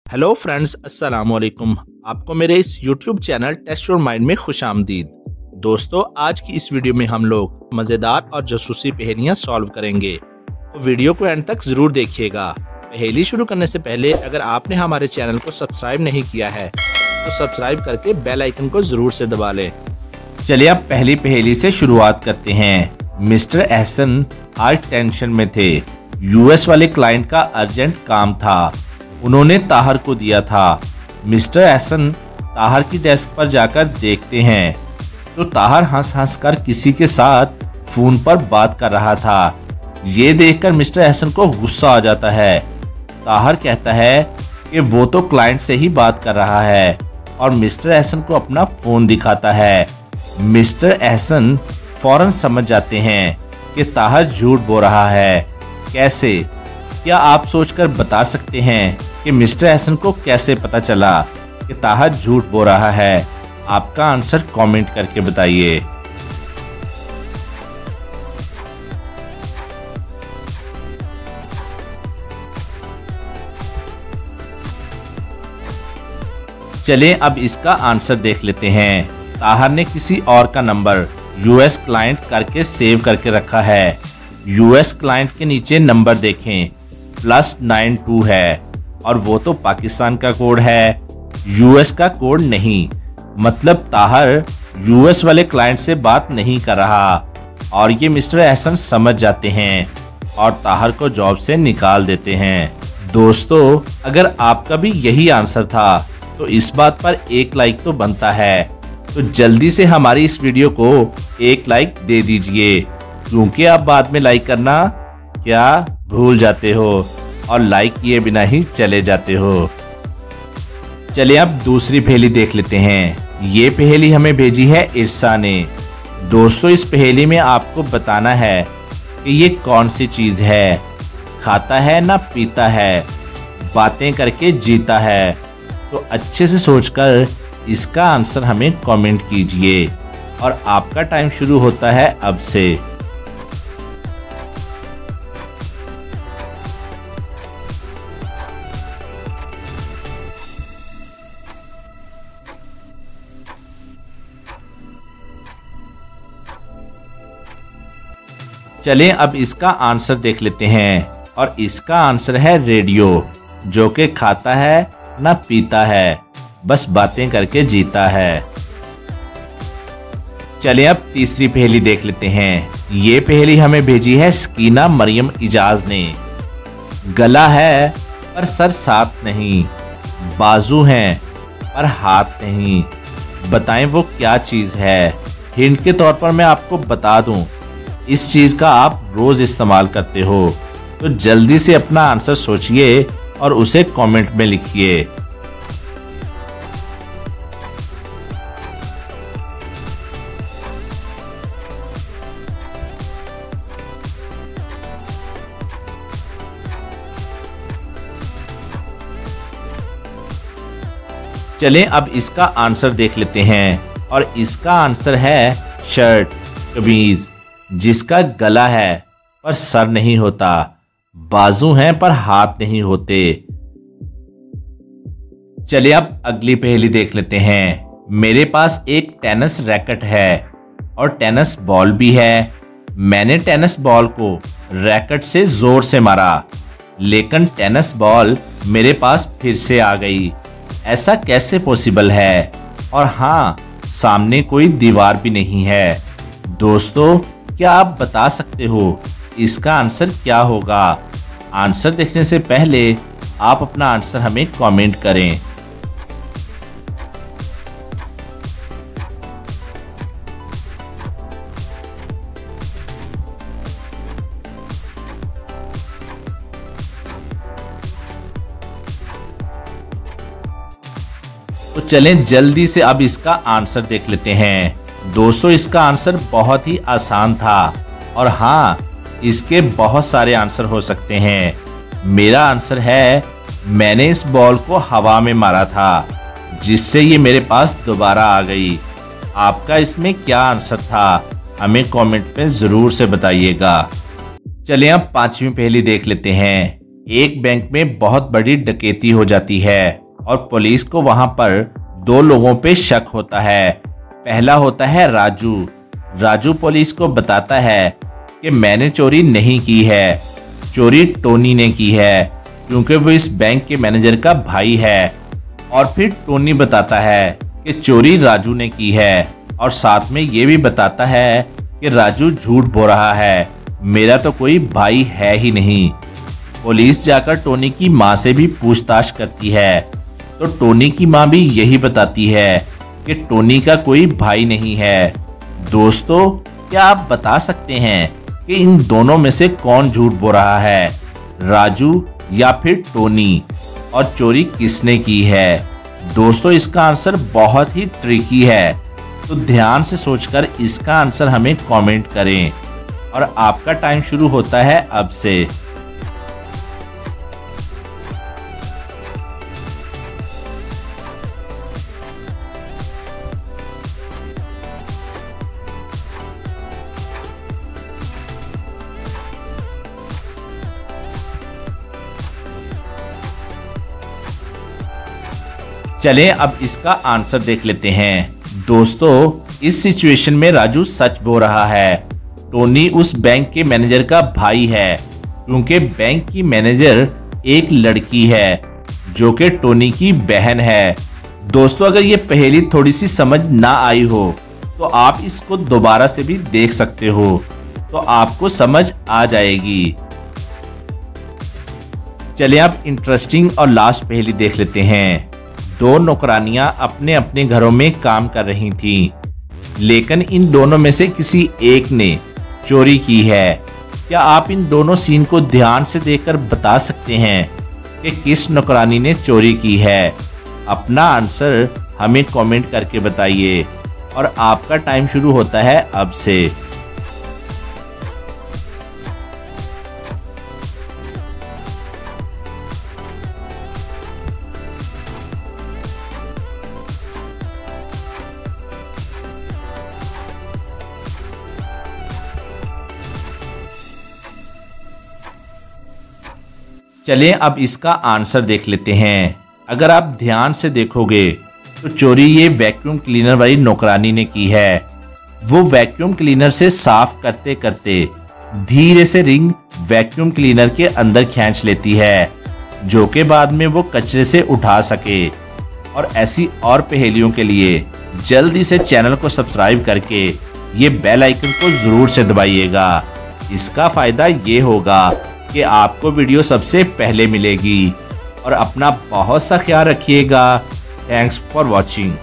Hello friends, अस्सलाम वालेकुम। आपको मेरे इस YouTube channel test your mind में खुशामदीद। दोस्तों, आज की इस वीडियो में हम लोग मज़ेदार और जासूसी पहेलियां सॉल्व करेंगे, तो वीडियो को एंड तक ज़रूर देखिएगा। पहेली शुरू करने से पहले अगर आपने हमारे चैनल को सब्सक्राइब नहीं किया है तो सब्सक्राइब करके बेल आइकन को ज़रूर से दबा लें। चलिए अब पहली पहेली से शुरुआत करते हैं। मिस्टर एहसन आज टेंशन में थे। यूएस वाले क्लाइंट का अर्जेंट काम था, उन्होंने ताहर को दिया था। मिस्टर एहसन ताहर की डेस्क पर जाकर देखते हैं तो ताहर हंस कर किसी के साथ फोन पर बात कर रहा था। ये देखकर मिस्टर एहसन को गुस्सा आ जाता है। ताहर कहता है कि वो तो क्लाइंट से ही बात कर रहा है और मिस्टर एहसन को अपना फोन दिखाता है। मिस्टर एहसन फौरन समझ जाते हैं कि ताहर झूठ बोल रहा है। कैसे? क्या आप सोचकर बता सकते हैं कि मिस्टर एहसन को कैसे पता चला कि ताहर झूठ बोल रहा है? आपका आंसर कमेंट करके बताइए। चलिए अब इसका आंसर देख लेते हैं। ताहर ने किसी और का नंबर यूएस क्लाइंट करके सेव करके रखा है। यूएस क्लाइंट के नीचे नंबर देखें, +92 है और वो तो पाकिस्तान का कोड है, यूएस का कोड नहीं। मतलब ताहर यूएस वाले क्लाइंट से बात नहीं कर रहा और ये मिस्टर एहसन समझ जाते हैं और ताहर को जॉब से निकाल देते हैं। दोस्तों, अगर आपका भी यही आंसर था तो इस बात पर एक लाइक तो बनता है, तो जल्दी से हमारी इस वीडियो को एक लाइक दे दीजिए, क्योंकि आप बाद में लाइक करना क्या भूल जाते हो और लाइक किए बिना ही चले जाते हो। चलिए अब दूसरी पहेली देख लेते हैं। ये पहेली हमें भेजी है इरसा ने। दोस्तों, इस पहेली में आपको बताना है कि ये कौन सी चीज है। खाता है ना पीता है, बातें करके जीता है। तो अच्छे से सोचकर इसका आंसर हमें कमेंट कीजिए और आपका टाइम शुरू होता है अब से। चलें अब इसका आंसर देख लेते हैं और इसका आंसर है रेडियो, जो कि खाता है ना पीता है, बस बातें करके जीता है। चलें अब तीसरी पहेली देख लेते हैं। ये पहेली हमें भेजी है सकीना मरियम इजाज ने। गला है पर सर साथ नहीं, बाजू हैं पर हाथ नहीं, बताएं वो क्या चीज है। हिंट के तौर पर मैं आपको बता दूं, इस चीज का आप रोज इस्तेमाल करते हो, तो जल्दी से अपना आंसर सोचिए और उसे कमेंट में लिखिए। चलें अब इसका आंसर देख लेते हैं और इसका आंसर है शर्ट, कमीज, जिसका गला है पर सर नहीं होता, बाजू हैं पर हाथ नहीं होते। चलिए अब अगली पहेली देख लेते हैं। मेरे पास एक टेनिस रैकेट है और टेनिस बॉल भी है। मैंने टेनिस बॉल को रैकेट से जोर से मारा, लेकिन टेनिस बॉल मेरे पास फिर से आ गई। ऐसा कैसे पॉसिबल है? और हाँ, सामने कोई दीवार भी नहीं है। दोस्तों, क्या आप बता सकते हो इसका आंसर क्या होगा? आंसर देखने से पहले आप अपना आंसर हमें कमेंट करें। तो चलें जल्दी से अब इसका आंसर देख लेते हैं। दोस्तों, इसका आंसर बहुत ही आसान था और हाँ, इसके बहुत सारे आंसर हो सकते हैं। मेरा आंसर है, मैंने इस बॉल को हवा में मारा था, जिससे ये मेरे पास दोबारा आ गई। आपका इसमें क्या आंसर था? हमें कमेंट में जरूर से बताइएगा। चलिए अब पांचवी पहेली देख लेते हैं। एक बैंक में बहुत बड़ी डकैती हो जाती है और पुलिस को वहां पर दो लोगों पे शक होता है। पहला होता है राजू। राजू पुलिस को बताता है कि मैंने चोरी नहीं की है, चोरी टोनी ने की है क्योंकि वो इस बैंक के मैनेजर का भाई है। और फिर टोनी बताता है कि चोरी राजू ने की है और साथ में ये भी बताता है कि राजू झूठ बोल रहा है, मेरा तो कोई भाई है ही नहीं। पुलिस जाकर टोनी की माँ से भी पूछताछ करती है तो टोनी की माँ भी यही बताती है कि टोनी का कोई भाई नहीं है। दोस्तों, क्या आप बता सकते हैं कि इन दोनों में से कौन झूठ बोल रहा है, राजू या फिर टोनी, और चोरी किसने की है? दोस्तों, इसका आंसर बहुत ही ट्रिकी है, तो ध्यान से सोचकर इसका आंसर हमें कमेंट करें। और आपका टाइम शुरू होता है अब से। चलें अब इसका आंसर देख लेते हैं। दोस्तों, इस सिचुएशन में राजू सच बोल रहा है। टोनी उस बैंक के मैनेजर का भाई है क्योंकि बैंक की मैनेजर एक लड़की है जो कि टोनी की बहन है। दोस्तों, अगर ये पहेली थोड़ी सी समझ ना आई हो तो आप इसको दोबारा से भी देख सकते हो, तो आपको समझ आ जाएगी। चलिए अब इंटरेस्टिंग और लास्ट पहेली देख लेते हैं। दो नौकरानियां अपने अपने घरों में काम कर रही थीं, लेकिन इन दोनों में से किसी एक ने चोरी की है। क्या आप इन दोनों सीन को ध्यान से देखकर बता सकते हैं कि किस नौकरानी ने चोरी की है? अपना आंसर हमें कमेंट करके बताइए और आपका टाइम शुरू होता है अब से। चलें अब इसका आंसर देख लेते हैं। अगर आप ध्यान से देखोगे तो चोरी ये वैक्यूम क्लीनर वाली नौकरानी ने की है। वो वैक्यूम क्लीनर से साफ करते करते धीरे से रिंग वैक्यूम क्लीनर के अंदर खींच लेती है, जो कि बाद में वो कचरे से उठा सके। और ऐसी और पहेलियों के लिए जल्दी से चैनल को सब्सक्राइब करके ये बेल आइकन को जरूर से दबाइएगा। इसका फायदा ये होगा कि आपको वीडियो सबसे पहले मिलेगी। और अपना बहुत सा ख्याल रखिएगा। Thanks for watching.